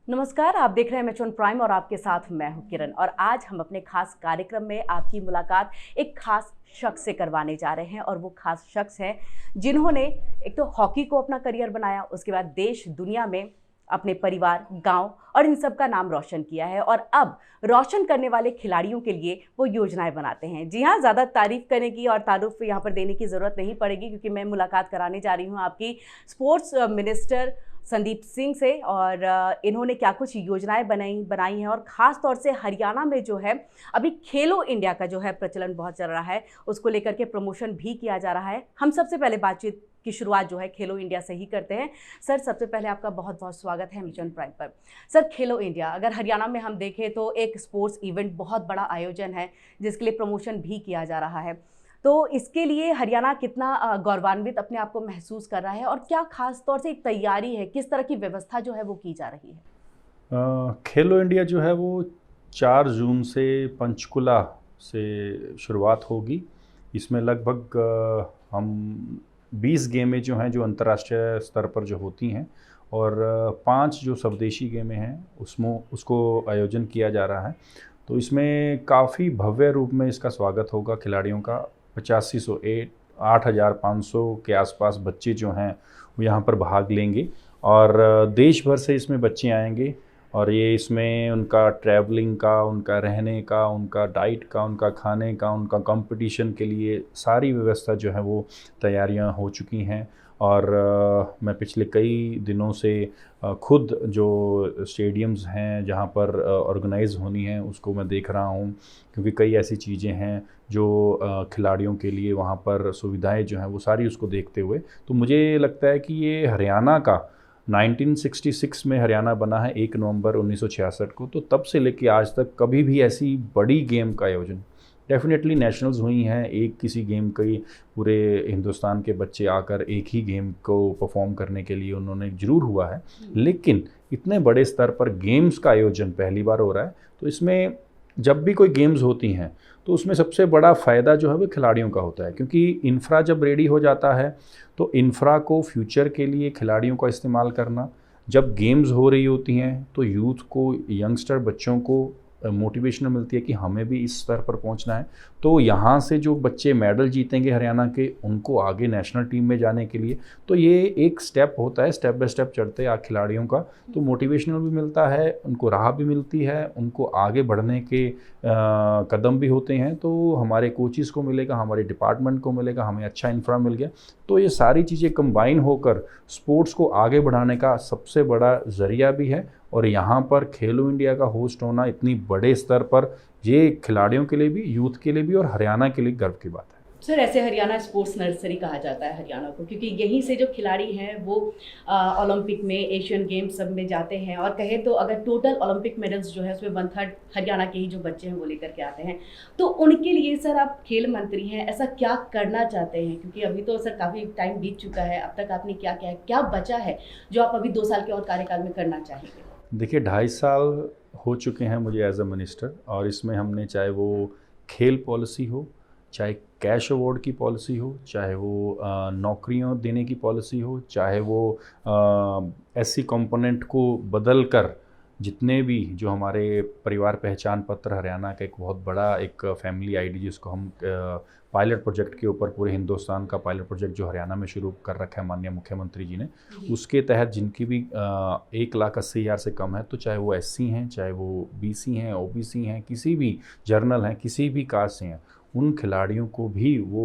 नमस्कार, आप देख रहे हैं एमेजॉन प्राइम और आपके साथ मैं हूं किरण। और आज हम अपने खास कार्यक्रम में आपकी मुलाकात एक खास शख्स से करवाने जा रहे हैं। और वो खास शख्स है जिन्होंने एक तो हॉकी को अपना करियर बनाया, उसके बाद देश दुनिया में अपने परिवार, गांव और इन सब का नाम रोशन किया है। और अब रोशन करने वाले खिलाड़ियों के लिए वो योजनाएं बनाते हैं। जी हाँ, ज़्यादा तारीफ करने की और तारुफ यहाँ पर देने की ज़रूरत नहीं पड़ेगी, क्योंकि मैं मुलाकात कराने जा रही हूँ आपकी स्पोर्ट्स मिनिस्टर संदीप सिंह से। और इन्होंने क्या कुछ योजनाएं बनाई हैं, और ख़ास तौर से हरियाणा में जो है अभी खेलो इंडिया का जो है प्रचलन बहुत चल रहा है, उसको लेकर के प्रमोशन भी किया जा रहा है। हम सबसे पहले बातचीत की शुरुआत जो है खेलो इंडिया से ही करते हैं। सर, सबसे पहले आपका बहुत बहुत स्वागत है मिशन प्राइम पर। सर, खेलो इंडिया अगर हरियाणा में हम देखें तो एक स्पोर्ट्स इवेंट, बहुत बड़ा आयोजन है जिसके लिए प्रमोशन भी किया जा रहा है। तो इसके लिए हरियाणा कितना गौरवान्वित अपने आप को महसूस कर रहा है, और क्या खास तौर से एक तैयारी है, किस तरह की व्यवस्था जो है वो की जा रही है? खेलो इंडिया जो है वो 4 जून से पंचकुला से शुरुआत होगी। इसमें लगभग हम 20 गेमें जो हैं जो अंतर्राष्ट्रीय स्तर पर जो होती हैं, और 5 जो स्वदेशी गेमें हैं उसमें उसको आयोजन किया जा रहा है। तो इसमें काफ़ी भव्य रूप में इसका स्वागत होगा खिलाड़ियों का। 8500 8,500 के आसपास बच्चे जो हैं वो यहाँ पर भाग लेंगे, और देश भर से इसमें बच्चे आएंगे। और ये इसमें उनका ट्रैवलिंग का, उनका रहने का, उनका डाइट का, उनका खाने का, उनका कंपटीशन के लिए सारी व्यवस्था जो है वो तैयारियां हो चुकी हैं। और मैं पिछले कई दिनों से खुद जो स्टेडियम्स हैं जहाँ पर ऑर्गेनाइज होनी है उसको मैं देख रहा हूँ, क्योंकि कई ऐसी चीज़ें हैं जो खिलाड़ियों के लिए वहाँ पर सुविधाएं जो हैं वो सारी उसको देखते हुए तो मुझे लगता है कि ये हरियाणा का 1966 में हरियाणा बना है 1 नवंबर 1966 को। तो तब से लेके आज तक कभी भी ऐसी बड़ी गेम का आयोजन, डेफिनेटली नेशनल्स हुई हैं, एक किसी गेम की पूरे हिंदुस्तान के बच्चे आकर एक ही गेम को परफॉर्म करने के लिए उन्होंने ज़रूर हुआ है, लेकिन इतने बड़े स्तर पर गेम्स का आयोजन पहली बार हो रहा है। तो इसमें जब भी कोई गेम्स होती हैं तो उसमें सबसे बड़ा फ़ायदा जो है वो खिलाड़ियों का होता है, क्योंकि इंफ्रा जब रेडी हो जाता है तो इंफ्रा को फ्यूचर के लिए खिलाड़ियों का इस्तेमाल करना, जब गेम्स हो रही होती हैं तो यूथ को, यंगस्टर बच्चों को मोटिवेशन मिलती है कि हमें भी इस स्तर पर पहुंचना है। तो यहाँ से जो बच्चे मेडल जीतेंगे हरियाणा के, उनको आगे नेशनल टीम में जाने के लिए, तो ये एक स्टेप होता है, स्टेप बाय स्टेप चढ़ते आ खिलाड़ियों का। तो मोटिवेशनल भी मिलता है, उनको राह भी मिलती है, उनको आगे बढ़ने के कदम भी होते हैं। तो हमारे कोचिज़ को मिलेगा, हमारे डिपार्टमेंट को मिलेगा, हमें अच्छा इंफ्रा मिल गया। तो ये सारी चीज़ें कंबाइन होकर स्पोर्ट्स को आगे बढ़ाने का सबसे बड़ा ज़रिया भी है। और यहाँ पर खेलो इंडिया का होस्ट होना इतनी बड़े स्तर पर, ये खिलाड़ियों के लिए भी, यूथ के लिए भी और हरियाणा के लिए गर्व की बात है। सर, ऐसे हरियाणा स्पोर्ट्स नर्सरी कहा जाता है हरियाणा को, क्योंकि यहीं से जो खिलाड़ी हैं वो ओलंपिक में, एशियन गेम्स सब में जाते हैं। और कहे तो अगर टोटल ओलंपिक मेडल्स जो है उसमें 1/3 हरियाणा के ही जो बच्चे हैं वो लेकर के आते हैं। तो उनके लिए सर, आप खेल मंत्री हैं, ऐसा क्या करना चाहते हैं? क्योंकि अभी तो सर काफ़ी टाइम बीत चुका है, अब तक आपने क्या क्या क्या बचा है जो आप अभी 2 साल के और कार्यकाल में करना चाहेंगे? देखिए, 2.5 साल हो चुके हैं मुझे एज अ मिनिस्टर, और इसमें हमने, चाहे वो खेल पॉलिसी हो, चाहे कैश अवार्ड की पॉलिसी हो, चाहे वो नौकरियां देने की पॉलिसी हो, चाहे वो एससी कंपोनेंट को बदल कर जितने भी जो हमारे परिवार पहचान पत्र, हरियाणा का एक बहुत बड़ा एक फैमिली आईडी जिसको हम पायलट प्रोजेक्ट के ऊपर, पूरे हिंदुस्तान का पायलट प्रोजेक्ट जो हरियाणा में शुरू कर रखा है माननीय मुख्यमंत्री जी ने, उसके तहत जिनकी भी 1,80,000 से कम है, तो चाहे वो एससी हैं, चाहे वो बीसी हैं, ओबीसी हैं, किसी भी जर्नल हैं, किसी भी कास्ट से हैं, उन खिलाड़ियों को भी वो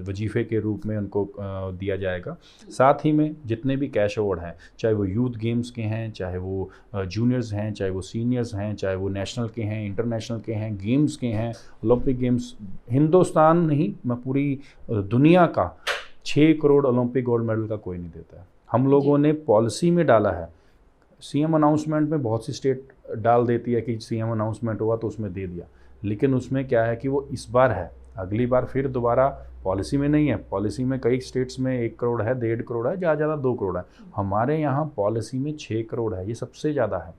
वजीफ़े के रूप में उनको दिया जाएगा। साथ ही में जितने भी कैश अवार्ड हैं, चाहे वो यूथ गेम्स के हैं, चाहे वो जूनियर्स हैं, चाहे वो सीनियर्स हैं, चाहे वो नेशनल के हैं, इंटरनेशनल के हैं, गेम्स के हैं, ओलंपिक गेम्स, हिंदुस्तान नहीं, मैं पूरी दुनिया का 6 करोड़ ओलंपिक गोल्ड मेडल का कोई नहीं देता है। हम लोगों ने पॉलिसी में डाला है। सीएम अनाउंसमेंट में बहुत सी स्टेट डाल देती है कि सीएम अनाउंसमेंट हुआ तो उसमें दे दिया, लेकिन उसमें क्या है कि वो इस बार है, अगली बार फिर दोबारा पॉलिसी में नहीं है। पॉलिसी में कई स्टेट्स में 1 करोड़ है, 1.5 करोड़ है, ज़्यादा 2 करोड़ है। हमारे यहाँ पॉलिसी में 6 करोड़ है, ये सबसे ज़्यादा है।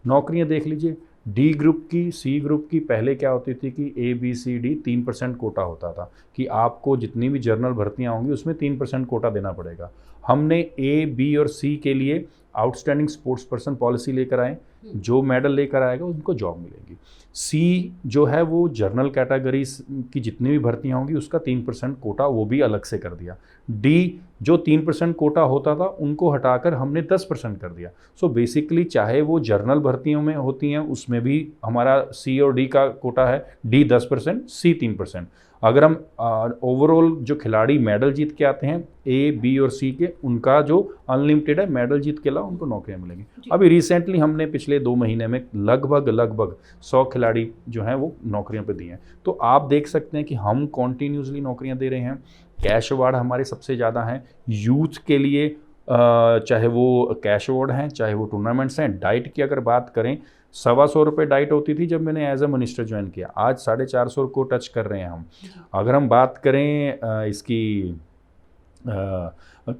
नौकरियाँ देख लीजिए, डी ग्रुप की, सी ग्रुप की पहले क्या होती थी कि ABCD 3% कोटा होता था कि आपको जितनी भी जर्नल भर्तियां होंगी उसमें 3% कोटा देना पड़ेगा। हमने A, B और C के लिए आउटस्टैंडिंग स्पोर्ट्स पर्सन पॉलिसी लेकर आए, जो मेडल लेकर आएगा उनको जॉब मिलेगी। सी जो है वो जर्नल कैटेगरीज की जितनी भी भर्तियां होंगी उसका 3% कोटा वो भी अलग से कर दिया। डी जो 3% कोटा होता था उनको हटाकर हमने 10% कर दिया। सो बेसिकली चाहे वो जर्नल भर्तियों में होती हैं उसमें भी हमारा सी और डी का कोटा है, डी 10%, सी 3%। अगर हम ओवरऑल जो खिलाड़ी मेडल जीत के आते हैं ए, बी और सी के, उनका जो अनलिमिटेड है, मेडल जीत के अलावा उनको नौकरियां मिलेंगी। अभी रिसेंटली हमने पिछले 2 महीने में लगभग 100 खिलाड़ी जो हैं वो नौकरियों पे दिए हैं। तो आप देख सकते हैं कि हम कॉन्टीन्यूसली नौकरियां दे रहे हैं। कैश अवार्ड हमारे सबसे ज़्यादा हैं यूथ के लिए, चाहे वो कैश अवार्ड हैं चाहे वो टूर्नामेंट्स हैं। डाइट की अगर बात करें, 125 रुपये डाइट होती थी जब मैंने एज ए मिनिस्टर ज्वाइन किया, आज 450 को टच कर रहे हैं हम। अगर हम बात करें इसकी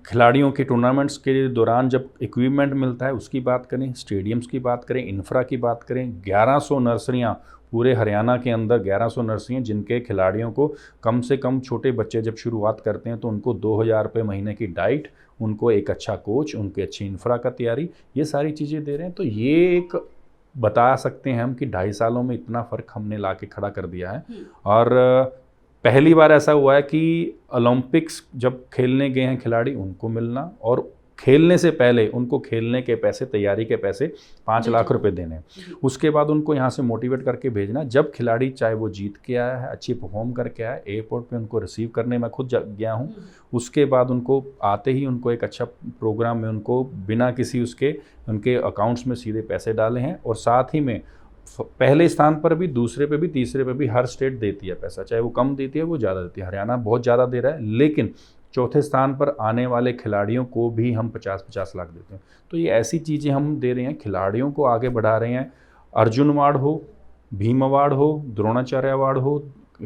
खिलाड़ियों के टूर्नामेंट्स के दौरान जब इक्विपमेंट मिलता है उसकी बात करें, स्टेडियम्स की बात करें, इंफ्रा की बात करें, 1100 नर्सरियाँ पूरे हरियाणा के अंदर 1100 नर्सरियाँ जिनके खिलाड़ियों को कम से कम, छोटे बच्चे जब शुरुआत करते हैं तो उनको 2000 रुपये महीने की डाइट, उनको एक अच्छा कोच, उनकी अच्छी इंफ्रा का तैयारी, ये सारी चीज़ें दे रहे हैं। तो ये एक बता सकते हैं हम कि 2.5 सालों में इतना फ़र्क हमने ला के खड़ा कर दिया है। और पहली बार ऐसा हुआ है कि ओलंपिक्स जब खेलने गए हैं खिलाड़ी, उनको मिलना, और खेलने से पहले उनको खेलने के पैसे, तैयारी के पैसे 5 लाख रुपए देने, उसके बाद उनको यहाँ से मोटिवेट करके भेजना। जब खिलाड़ी चाहे वो जीत के आया है, अच्छी परफॉर्म करके आया, एयरपोर्ट पे उनको रिसीव करने मैं खुद गया हूँ। उसके बाद उनको आते ही उनको एक अच्छा प्रोग्राम में उनको बिना किसी उनके अकाउंट्स में सीधे पैसे डाले हैं। और साथ ही में पहले स्थान पर भी, दूसरे पे भी, तीसरे पे भी हर स्टेट देती है पैसा, चाहे वो कम देती है वो ज़्यादा देती है। हरियाणा बहुत ज़्यादा दे रहा है, लेकिन चौथे स्थान पर आने वाले खिलाड़ियों को भी हम 50-50 लाख देते हैं। तो ये ऐसी चीज़ें हम दे रहे हैं, खिलाड़ियों को आगे बढ़ा रहे हैं। अर्जुन अवार्ड हो, भीम अवार्ड हो, द्रोणाचार्य अवार्ड हो,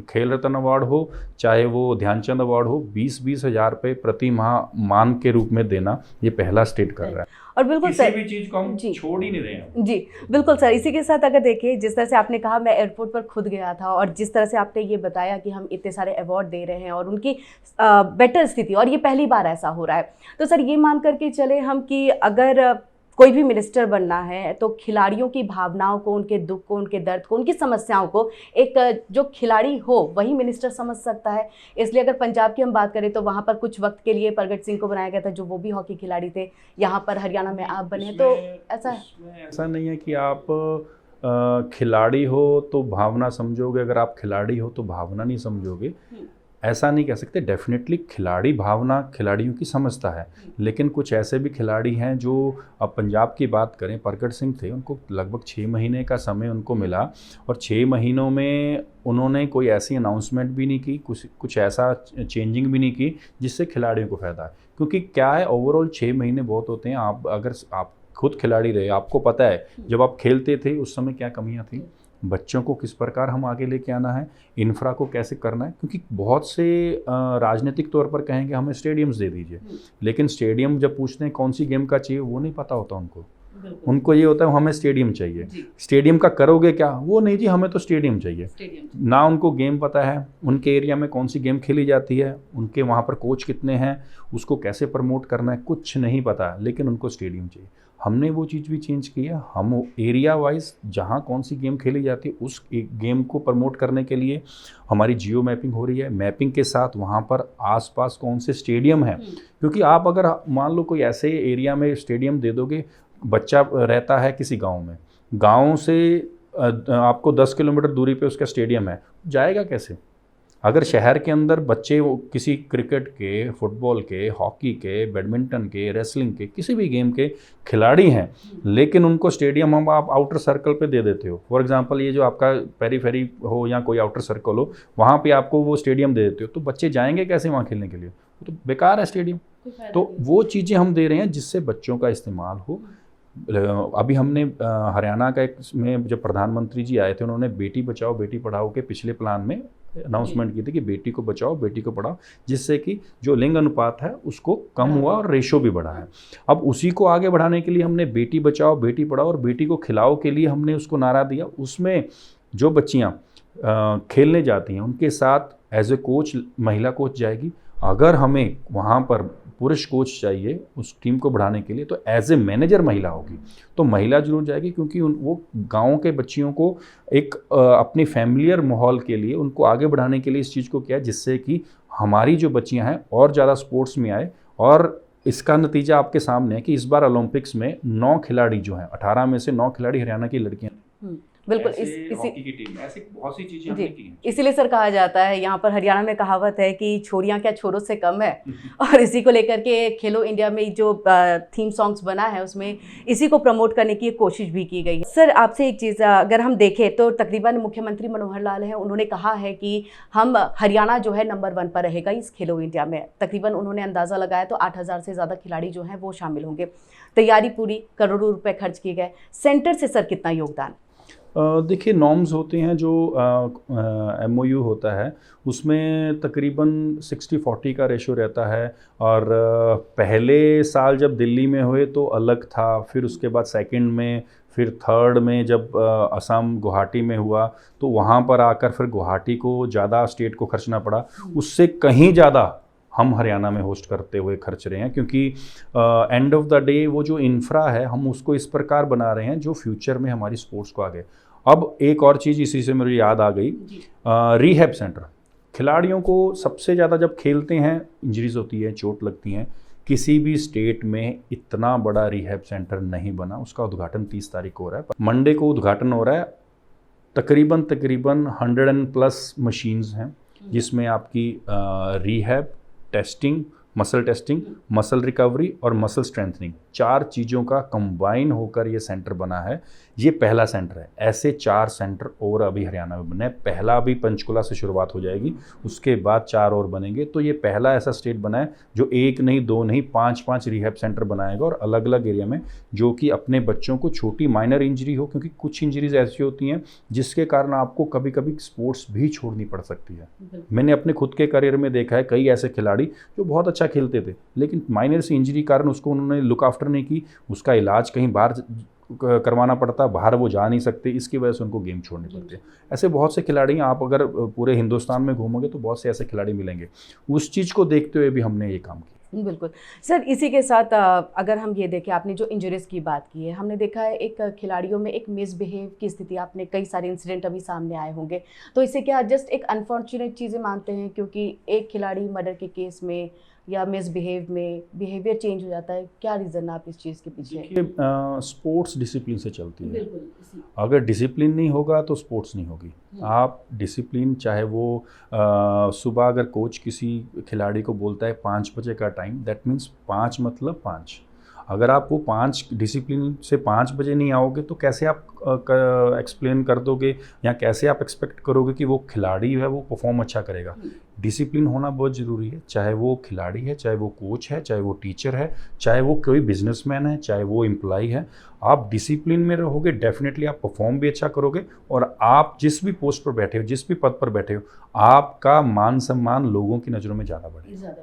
खेल रत्न अवार्ड हो, चाहे वो ध्यानचंद अवार्ड हो, 20-20 हज़ार रुपये प्रति माह मान के रूप में देना ये पहला स्टेट कर रहा है। और बिल्कुल किसी भी चीज़ को हम छोड़ ही नहीं रहे हैं। जी बिल्कुल सर। इसी के साथ अगर देखिए, जिस तरह से आपने कहा, मैं एयरपोर्ट पर खुद गया था, और जिस तरह से आपने ये बताया कि हम इतने सारे अवार्ड दे रहे हैं और उनकी बेटर स्थिति, और ये पहली बार ऐसा हो रहा है, तो सर ये मान करके चले हम कि अगर कोई भी मिनिस्टर बनना है तो खिलाड़ियों की भावनाओं को, उनके दुख को, उनके दर्द को, उनकी समस्याओं को एक जो खिलाड़ी हो वही मिनिस्टर समझ सकता है। इसलिए अगर पंजाब की हम बात करें तो वहाँ पर कुछ वक्त के लिए प्रगट सिंह को बनाया गया था, जो वो भी हॉकी खिलाड़ी थे। यहाँ पर हरियाणा में आप बने, तो ऐसा नहीं है कि आप खिलाड़ी हो तो भावना समझोगे, अगर आप खिलाड़ी हो तो भावना नहीं समझोगे, ऐसा नहीं कह सकते। डेफिनेटली खिलाड़ी भावना खिलाड़ियों की समझता है, लेकिन कुछ ऐसे भी खिलाड़ी हैं जो, अब पंजाब की बात करें, प्रगट सिंह थे, उनको लगभग 6 महीने का समय उनको मिला, और 6 महीनों में उन्होंने कोई ऐसी अनाउंसमेंट भी नहीं की, कुछ ऐसा चेंजिंग भी नहीं की जिससे खिलाड़ियों को फ़ायदा है। क्योंकि क्या है, ओवरऑल 6 महीने बहुत होते हैं। अगर आप खुद खिलाड़ी रहे, आपको पता है जब आप खेलते थे उस समय क्या कमियाँ थी, बच्चों को किस प्रकार हम आगे लेके आना है, इंफ्रा को कैसे करना है। क्योंकि बहुत से राजनीतिक तौर पर कहेंगे हमें स्टेडियम्स दे दीजिए, लेकिन स्टेडियम जब पूछते हैं कौन सी गेम का चाहिए, वो नहीं पता होता उनको ये होता है हमें स्टेडियम चाहिए। स्टेडियम का करोगे क्या, वो नहीं जी, हमें तो स्टेडियम चाहिए। ना उनको गेम पता है, उनके एरिया में कौन सी गेम खेली जाती है, उनके वहाँ पर कोच कितने हैं, उसको कैसे प्रमोट करना है, कुछ नहीं पता, लेकिन उनको स्टेडियम चाहिए। हमने वो चीज़ भी चेंज की है। हम एरिया वाइज जहाँ कौन सी गेम खेली जाती है उस एक गेम को प्रमोट करने के लिए हमारी जियो मैपिंग हो रही है। मैपिंग के साथ वहाँ पर आसपास कौन से स्टेडियम हैं, क्योंकि आप अगर मान लो कोई ऐसे एरिया में स्टेडियम दे दोगे, बच्चा रहता है किसी गांव में, गांव से आपको 10 किलोमीटर दूरी पे उसका स्टेडियम है, जाएगा कैसे? अगर शहर के अंदर बच्चे वो किसी क्रिकेट के, फुटबॉल के, हॉकी के, बैडमिंटन के, रेसलिंग के, किसी भी गेम के खिलाड़ी हैं, लेकिन उनको स्टेडियम हम आप आउटर सर्कल पे दे देते हो। फॉर एग्जांपल ये जो आपका पेरीफेरी हो या कोई आउटर सर्कल हो, वहाँ पे आपको वो स्टेडियम दे देते हो, तो बच्चे जाएंगे कैसे वहाँ खेलने के लिए? तो बेकार है स्टेडियम। तो वो चीज़ें हम दे रहे हैं जिससे बच्चों का इस्तेमाल हो। अभी हमने हरियाणा का में जब प्रधानमंत्री जी आए थे, उन्होंने बेटी बचाओ बेटी पढ़ाओ के पिछले प्लान में अनाउंसमेंट की थी कि बेटी को बचाओ बेटी को पढ़ाओ, जिससे कि जो लिंग अनुपात है उसको कम हुआ और रेशो भी बढ़ा है। अब उसी को आगे बढ़ाने के लिए हमने बेटी बचाओ बेटी पढ़ाओ और बेटी को खिलाओ के लिए हमने उसको नारा दिया। उसमें जो बच्चियाँ खेलने जाती हैं उनके साथ एज ए कोच महिला कोच जाएगी। अगर हमें वहाँ पर पुरुष कोच चाहिए उस टीम को बढ़ाने के लिए तो एज ए मैनेजर महिला होगी, तो महिला जरूर जाएगी, क्योंकि वो गांव के बच्चियों को एक अपनी फैमिलियर माहौल के लिए उनको आगे बढ़ाने के लिए इस चीज़ को किया, जिससे कि हमारी जो बच्चियां हैं और ज़्यादा स्पोर्ट्स में आए। और इसका नतीजा आपके सामने है कि इस बार ओलंपिक्स में 9 खिलाड़ी जो हैं, 18 में से 9 खिलाड़ी हरियाणा की लड़कियां। बिल्कुल, हॉकी की टीम, ऐसी बहुत सी चीजें हमने की हैं। इसीलिए सर कहा जाता है यहाँ पर हरियाणा में कहावत है कि छोरियां क्या छोरों से कम है। और इसी को लेकर के खेलो इंडिया में जो थीम सॉन्ग्स बना है उसमें इसी को प्रमोट करने की कोशिश भी की गई है। सर आपसे एक चीज़ अगर हम देखें तो तकरीबन मुख्यमंत्री मनोहर लाल हैं, उन्होंने कहा है कि हम हरियाणा जो है नंबर 1 पर रहेगा इस खेलो इंडिया में। तकरीबन उन्होंने अंदाज़ा लगाया तो 8,000 से ज़्यादा खिलाड़ी जो हैं वो शामिल होंगे। तैयारी पूरी, करोड़ों रुपए खर्च किए गए। सेंटर से सर कितना योगदान? देखिए, नॉर्म्स होते हैं जो MOU होता है उसमें तकरीबन 60-40 का रेशो रहता है। और पहले साल जब दिल्ली में हुए तो अलग था, फिर उसके बाद सेकंड में, फिर थर्ड में जब असम गुवाहाटी में हुआ तो वहाँ पर आकर फिर गुवाहाटी को ज़्यादा स्टेट को खर्चना पड़ा। उससे कहीं ज़्यादा हम हरियाणा में होस्ट करते हुए खर्च रहे हैं, क्योंकि एंड ऑफ द डे वो जो इंफ्रा है हम उसको इस प्रकार बना रहे हैं जो फ्यूचर में हमारी स्पोर्ट्स को आगे। अब एक और चीज़ इसी से मुझे याद आ गई, रिहैब सेंटर। खिलाड़ियों को सबसे ज़्यादा जब खेलते हैं इंजरीज होती है, चोट लगती हैं। किसी भी स्टेट में इतना बड़ा रिहैब सेंटर नहीं बना। उसका उद्घाटन 30 तारीख को हो रहा है, मंडे को उद्घाटन हो रहा है। तकरीबन 100+ मशीन्स हैं जिसमें आपकी रिहैब, टेस्टिंग, मसल रिकवरी और मसल स्ट्रेंथनिंग, 4 चीज़ों का कंबाइन होकर ये सेंटर बना है। ये पहला सेंटर है। ऐसे 4 सेंटर और अभी हरियाणा में बने। पहला अभी पंचकुला से शुरुआत हो जाएगी, उसके बाद 4 और बनेंगे। तो ये पहला ऐसा स्टेट बना है जो 1 नहीं 2 नहीं 5-5 रिहैब सेंटर बनाएगा, और अलग अलग एरिया में, जो कि अपने बच्चों को छोटी माइनर इंजरी हो, क्योंकि कुछ इंजरीज ऐसी होती हैं जिसके कारण आपको कभी कभी स्पोर्ट्स भी छोड़नी पड़ सकती है। मैंने अपने खुद के करियर में देखा है कई ऐसे खिलाड़ी जो बहुत अच्छा खेलते थे, लेकिन माइनर से इंजरी कारण उसको उन्होंने लुक आफ्टर नहीं की, उसका इलाज कहीं बाहर करवाना पड़ता, बाहर वो जा नहीं सकते, इसकी वजह से उनको गेम छोड़नी पड़ती है। ऐसे बहुत से खिलाड़ी हैं, आप अगर पूरे हिंदुस्तान में घूमोगे तो बहुत से ऐसे खिलाड़ी मिलेंगे। उस चीज़ को देखते हुए भी हमने ये काम किया। बिल्कुल सर, इसी के साथ अगर हम ये देखें, आपने जो इंजरीज की बात की है, हमने देखा है एक खिलाड़ियों में एक मिसबिहेव की स्थिति, आपने कई सारे इंसिडेंट अभी सामने आए होंगे, तो इसे क्या जस्ट एक अनफॉर्चुनेट चीज़ें मानते हैं क्योंकि एक खिलाड़ी मर्डर के केस में या मिसबिहेव में बिहेवियर चेंज हो जाता है? क्या रीज़न है आप इस चीज़ के पीछे? देखिए, स्पोर्ट्स डिसिप्लिन से चलती है। अगर डिसिप्लिन नहीं होगा तो स्पोर्ट्स नहीं होगी। आप डिसिप्लिन, चाहे वो सुबह अगर कोच किसी खिलाड़ी को बोलता है 5 बजे का टाइम, दैट मीन्स 5 मतलब 5। अगर आप वो 5 डिसिप्लिन से 5 बजे नहीं आओगे तो कैसे आप एक्सप्लेन कर दोगे या कैसे आप एक्सपेक्ट करोगे कि वो खिलाड़ी है वो परफॉर्म अच्छा करेगा? डिसिप्लिन होना बहुत ज़रूरी है, चाहे वो खिलाड़ी है, चाहे वो कोच है, चाहे वो टीचर है, चाहे वो कोई बिजनेसमैन है, चाहे वो एम्प्लॉय है। आप डिसिप्लिन में रहोगे, डेफिनेटली आप परफॉर्म भी अच्छा करोगे, और आप जिस भी पोस्ट पर बैठे हो, जिस भी पद पर बैठे हो, आपका मान सम्मान लोगों की नज़रों में ज़्यादा बढ़ेगा।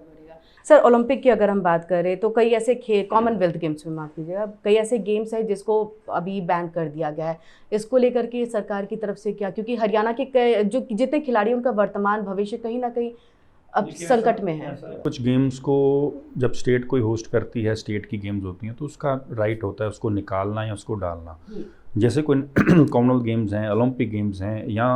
सर, ओलंपिक की अगर हम बात करें तो कई ऐसे कॉमनवेल्थ गेम्स में, माफ़ कीजिएगा, कई ऐसे गेम्स हैं जिसको अभी बैन कर दिया गया है। इसको लेकर के सरकार की तरफ से क्या, क्योंकि हरियाणा के जो जितने खिलाड़ी, उनका वर्तमान भविष्य कहीं ना कहीं अब संकट में है। कुछ गेम्स को जब स्टेट कोई होस्ट करती है, स्टेट की गेम्स होती हैं, तो उसका राइट होता है उसको निकालना या उसको डालना। जैसे कोई कॉमनवेल्थ गेम्स हैं, ओलंपिक गेम्स हैं या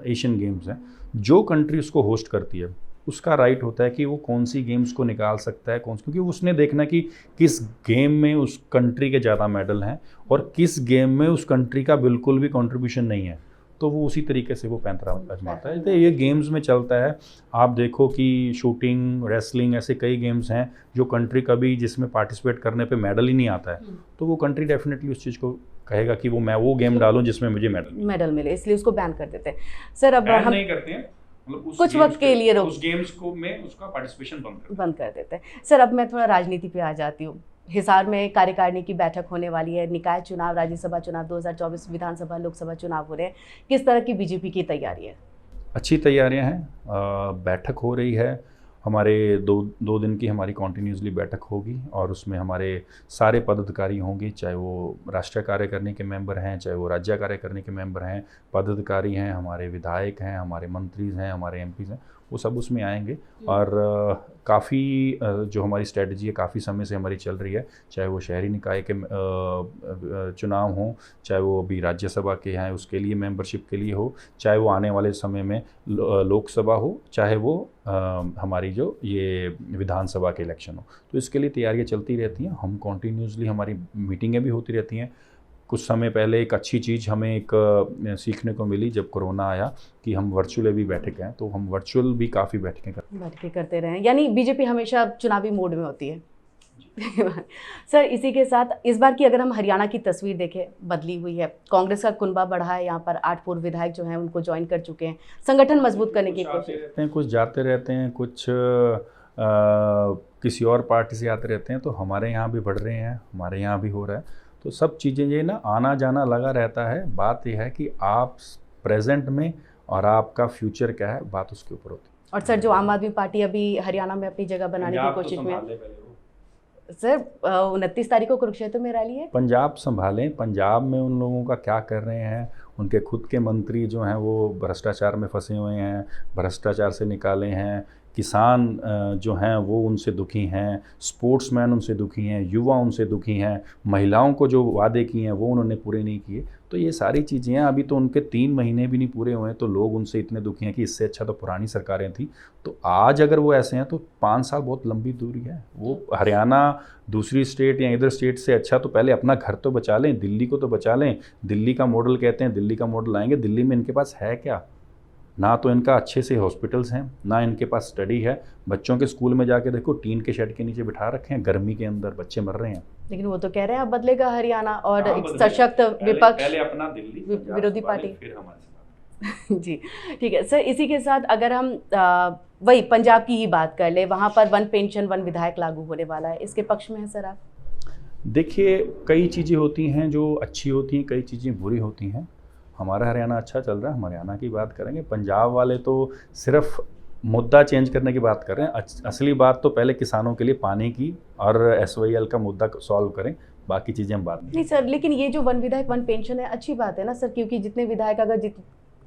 एशियन गेम्स हैं, जो कंट्री उसको होस्ट करती है उसका राइट होता है कि वो कौन सी गेम्स को निकाल सकता है, क्योंकि उसने देखना कि किस गेम में उस कंट्री के ज़्यादा मेडल हैं और किस गेम में उस कंट्री का बिल्कुल भी कंट्रीब्यूशन नहीं है, तो वो उसी तरीके से वो पैंतरा आजमाता है। तो ये गेम्स में चलता है। आप देखो कि शूटिंग, रेसलिंग, ऐसे कई गेम्स हैं जो कंट्री कभी जिसमें पार्टिसिपेट करने पे मेडल ही नहीं आता है, तो वो कंट्री डेफिनेटली उस चीज़ को कहेगा कि मैं वो गेम डालूं जिसमें मुझे मेडल मिले, इसलिए उसको बैन कर देते हैं। सर, अब हम नहीं करते हैं, कुछ वक्त के लिए उस गेम्स को में उसका पार्टिसिपेशन बंद कर देते हैं। सर, अब मैं थोड़ा राजनीति पे आ जाती हूँ। हिसार में कार्यकारिणी की बैठक होने वाली है, निकाय चुनाव, राज्यसभा चुनाव, 2024 विधानसभा, लोकसभा चुनाव हो रहे हैं। किस तरह की बीजेपी की तैयारी है? अच्छी तैयारियां हैं। बैठक हो रही है, हमारे दो दिन की हमारी कॉन्टीन्यूसली बैठक होगी और उसमें हमारे सारे पदाधिकारी होंगे, चाहे वो राष्ट्रीय कार्यकारिणी के मेंबर हैं, चाहे वो राज्य कार्यकारिणी के मेंबर हैं, पदाधिकारी हैं, हमारे विधायक हैं, हमारे मंत्री हैं, हमारे एमपीज़ हैं, वो सब उसमें आएंगे। और काफ़ी जो हमारी स्ट्रेटजी है काफ़ी समय से हमारी चल रही है, चाहे वो शहरी निकाय के चुनाव हों, चाहे वो अभी राज्यसभा के हैं उसके लिए मेंबरशिप के लिए हो, चाहे वो आने वाले समय में लोकसभा हो, चाहे वो हमारी जो ये विधानसभा के इलेक्शन हो। तो इसके लिए तैयारियां चलती रहती हैं। हम कॉन्टीन्यूसली हमारी मीटिंगें भी होती रहती हैं। कुछ समय पहले एक अच्छी चीज़ हमें एक सीखने को मिली जब कोरोना आया कि हम वर्चुअल भी बैठक हैं, तो हम वर्चुअल भी काफ़ी बैठकें करते रहे। यानी बीजेपी हमेशा चुनावी मोड में होती है। सर, इसी के साथ इस बार की अगर हम हरियाणा की तस्वीर देखें, बदली हुई है, कांग्रेस का कुनबा बढ़ा है, यहाँ पर 8 पूर्व विधायक जो हैं उनको ज्वाइन कर चुके हैं, संगठन मजबूत करने की कोशिश। कुछ जाते रहते हैं, कुछ किसी और पार्टी से आते रहते हैं, तो हमारे यहाँ भी बढ़ रहे हैं, हमारे यहाँ भी हो रहा है। तो सब चीज़ें ये ना आना जाना लगा रहता है। बात यह है कि आप प्रेजेंट में और आपका फ्यूचर क्या है, बात उसके ऊपर होती है। और सर, जो आम आदमी पार्टी अभी हरियाणा में अपनी जगह बनाने की कोशिश में है, सर 29 तारीख को कुरुक्षेत्र में रैली है। पंजाब संभालें, पंजाब में उन लोगों का क्या कर रहे हैं, उनके खुद के मंत्री जो हैं वो भ्रष्टाचार में फंसे हुए हैं, भ्रष्टाचार से निकाले हैं, किसान जो हैं वो उनसे दुखी हैं, स्पोर्ट्समैन उनसे दुखी हैं, युवा उनसे दुखी हैं, महिलाओं को जो वादे किए हैं वो उन्होंने पूरे नहीं किए। तो ये सारी चीज़ें हैं। अभी तो उनके 3 महीने भी नहीं पूरे हुए हैं, तो लोग उनसे इतने दुखी हैं कि इससे अच्छा तो पुरानी सरकारें थी। तो आज अगर वो ऐसे हैं तो 5 साल बहुत लंबी दूरी है। वो हरियाणा दूसरी स्टेट या इधर स्टेट से अच्छा तो पहले अपना घर तो बचा लें, दिल्ली को तो बचा लें। दिल्ली का मॉडल कहते हैं, दिल्ली का मॉडल लाएंगे। दिल्ली में इनके पास है क्या? ना तो इनका अच्छे से हॉस्पिटल्स हैं, ना इनके पास स्टडी है। बच्चों के स्कूल में जाके देखो, टीन के शेड के नीचे बिठा रखे हैं, गर्मी के अंदर बच्चे मर रहे हैं। लेकिन वो तो कह रहे हैं अब बदलेगा हरियाणा और एक सशक्त विपक्ष, पहले अपना दिल्ली विरोधी पार्टी, फिर हमारे जी ठीक है सर। इसी के साथ अगर हम वही पंजाब की ही बात कर ले, वहाँ पर 1 पेंशन 1 विधायक लागू होने वाला है, इसके पक्ष में है सर आप? देखिए, कई चीज़ें होती हैं जो अच्छी होती हैं, कई चीज़ें बुरी होती हैं। हमारा हरियाणा अच्छा चल रहा है, हम हरियाणा की बात करेंगे। पंजाब वाले तो सिर्फ मुद्दा चेंज करने की बात कर रहे हैं। असली बात तो पहले किसानों के लिए पानी की और SYL का मुद्दा सॉल्व करें, बाकी चीज़ें हम बात नहीं सर, लेकिन ये जो 1 विधायक 1 पेंशन है अच्छी बात है ना सर, क्योंकि जितने विधायक अगर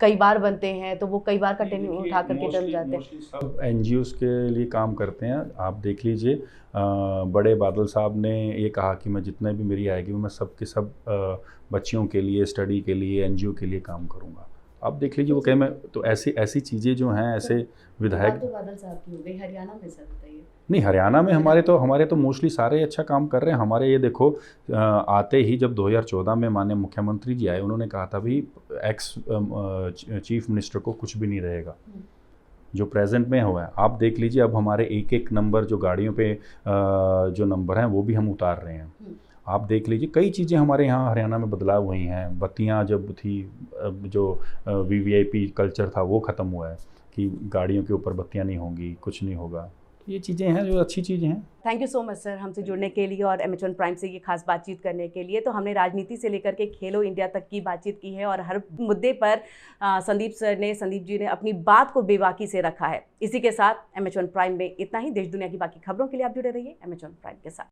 कई बार बनते हैं तो वो कई बार का टेन्यूर उठा करके चल जाते हैं। सब NGOs के लिए काम करते हैं। आप देख लीजिए, बड़े बादल साहब ने ये कहा कि मैं जितने भी मेरी आएगी मैं सब के सब बच्चियों के लिए, स्टडी के लिए, NGO के लिए काम करूँगा। आप देख लीजिए वो कहे मैं तो ऐसी चीज़ें जो हैं, ऐसे विधायक। तो बादल साहब की हो गई, हरियाणा में सर बताइए। नहीं, हरियाणा में हमारे तो मोस्टली सारे अच्छा काम कर रहे हैं। हमारे ये देखो, आते ही जब 2014 में माननीय मुख्यमंत्री जी आए, उन्होंने कहा था भी एक्स चीफ मिनिस्टर को कुछ भी नहीं रहेगा, जो प्रेजेंट में हुआ है। आप देख लीजिए, अब हमारे एक नंबर जो गाड़ियों पे जो नंबर हैं वो भी हम उतार रहे हैं। आप देख लीजिए, कई चीज़ें हमारे यहाँ हरियाणा में बदलाव हुई हैं। बत्तियाँ जब थी, जो VVIP कल्चर था वो ख़त्म हुआ है कि गाड़ियों के ऊपर बत्तियाँ नहीं होंगी, कुछ नहीं होगा। ये चीज़ें हैं जो अच्छी चीज़ें हैं। Thank you so much sir, हमसे जुड़ने के लिए और MH1 प्राइम से ये खास बातचीत करने के लिए। तो हमने राजनीति से लेकर के खेलो इंडिया तक की बातचीत की है और हर मुद्दे पर संदीप जी ने अपनी बात को बेबाकी से रखा है। इसी के साथ MH1 प्राइम में इतना ही। देश दुनिया की बाकी खबरों के लिए आप जुड़े रहिए MH1 प्राइम के साथ।